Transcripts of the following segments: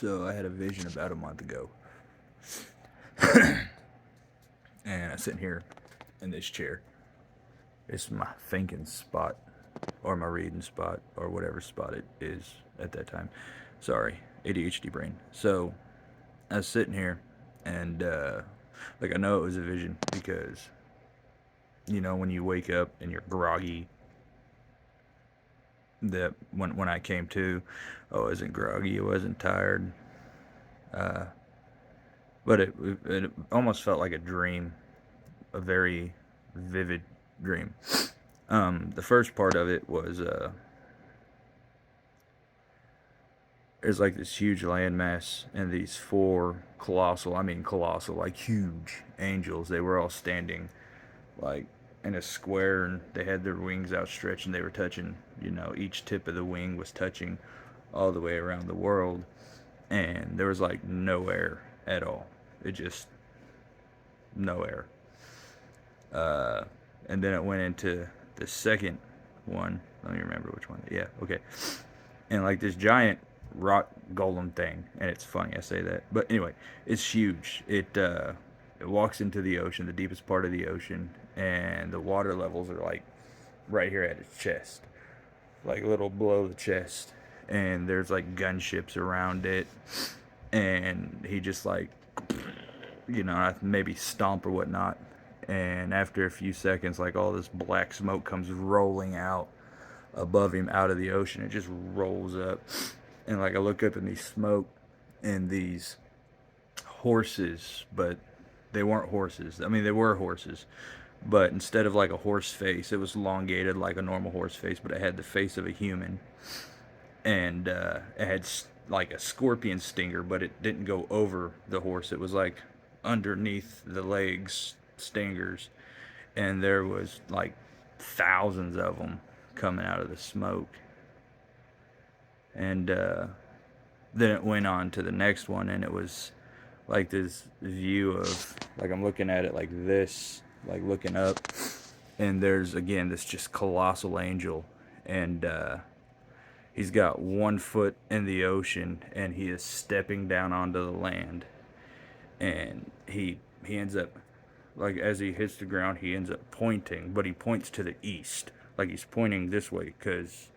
So I had a vision about a month ago, and I'm sitting here in this chair. It's my thinking spot, or my reading spot, or whatever spot it is at that time. Sorry, ADHD brain. So I was sitting here, and like I know it was a vision because when you wake up and you're groggy. That when I came to, I wasn't groggy. I wasn't tired. Uh, but it almost felt like a dream, a very vivid dream. The first part of it was there's like this huge landmass and these four colossal, like huge angels. They were all standing like in a square, and they had their wings outstretched, and they were touching. Each tip of the wing was touching all the way around the world, and there was like no air at all. It just no air. Uh, and then it went into the second one. Let me remember which one. Yeah, okay. And like this giant rock golem thing, and it's funny I say that, but anyway, it's huge. It walks into the ocean, the deepest part of the ocean, and the water levels are like right here at its chest, like a little below the chest, and there's like gunships around it, and he just like maybe stomp or whatnot. And after a few seconds, like all this black smoke comes rolling out above him out of the ocean. It just rolls up. And like I look up in these smoke and these horses, but they weren't horses. I mean, they were horses, but instead of like a horse face, it was elongated like a normal horse face, but it had the face of a human. And it had like a scorpion stinger, but it didn't go over the horse. It was like underneath the legs stingers, and there was like thousands of them coming out of the smoke. And then it went on to the next one, and it was like this view of like I'm looking at it like this, like looking up, and there's again this just colossal angel, and he's got 1 foot in the ocean, and he is stepping down onto the land, and he ends up like as he hits the ground, he ends up pointing, but he points to the east, like he's pointing this way because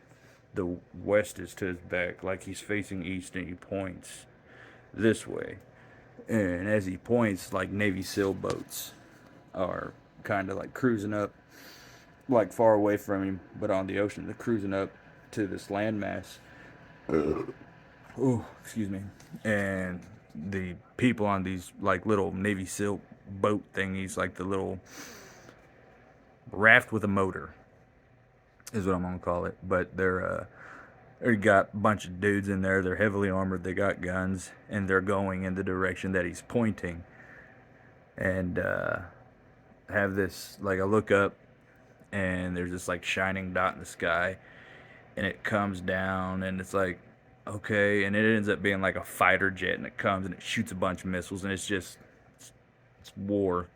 the west is to his back, like he's facing east, and he points this way. And as he points, like Navy SEAL boats are kind of like cruising up, like far away from him, but on the ocean. They're cruising up to this landmass. Oh, excuse me. And the people on these like little Navy SEAL boat thingies, like the little raft with a motor, is what I'm gonna call it. But they got a bunch of dudes in there. They're heavily armored. They got guns, and they're going in the direction that he's pointing. And have this like I look up, and there's this like shining dot in the sky, and it comes down, and it's like okay, and it ends up being like a fighter jet, and it comes and it shoots a bunch of missiles, and it's war.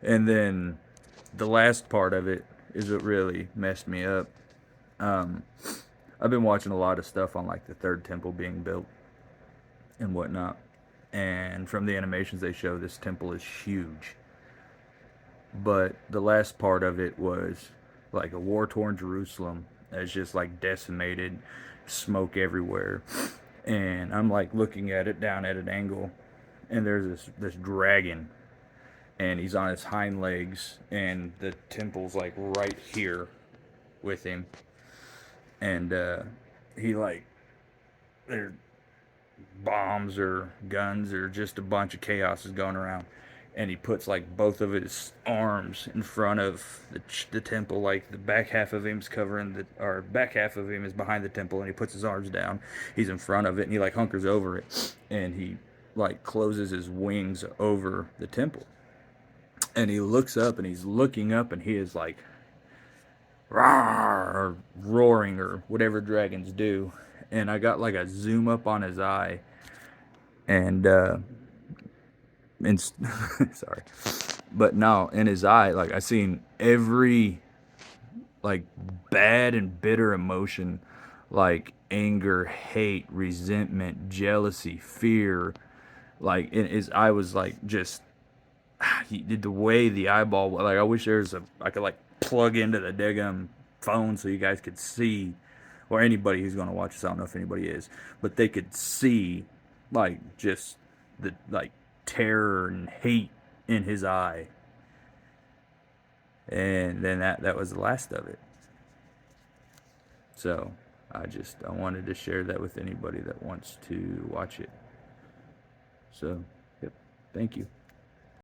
And then the last part of it is what really messed me up. Um, I've been watching a lot of stuff on like the third temple being built and whatnot. And from the animations they show, this temple is huge. But the last part of it was like a war torn Jerusalem that's just like decimated, smoke everywhere. And I'm like looking at it down at an angle, and there's this dragon, and he's on his hind legs, and the temple's like right here with him. And he like there bombs or guns or just a bunch of chaos is going around, and he puts like both of his arms in front of the temple, like the back half of him's covering the or back half of him is behind the temple, and he puts his arms down, he's in front of it, and he like hunkers over it, and he like closes his wings over the temple, and he looks up, and he's looking up, and he is like rawr, or roaring or whatever dragons do. And I got like a zoom up on his eye, and sorry, but no, in his eye, like I seen every like bad and bitter emotion like anger, hate, resentment, jealousy, fear. Like his eye was like just he did the way the eyeball, like I wish there's a I could like plug into the daggum phone so you guys could see, or anybody who's gonna watch this. I don't know if anybody is, but they could see like just the like terror and hate in his eye. And then that was the last of it. So I wanted to share that with anybody that wants to watch it. So, yep. Thank you.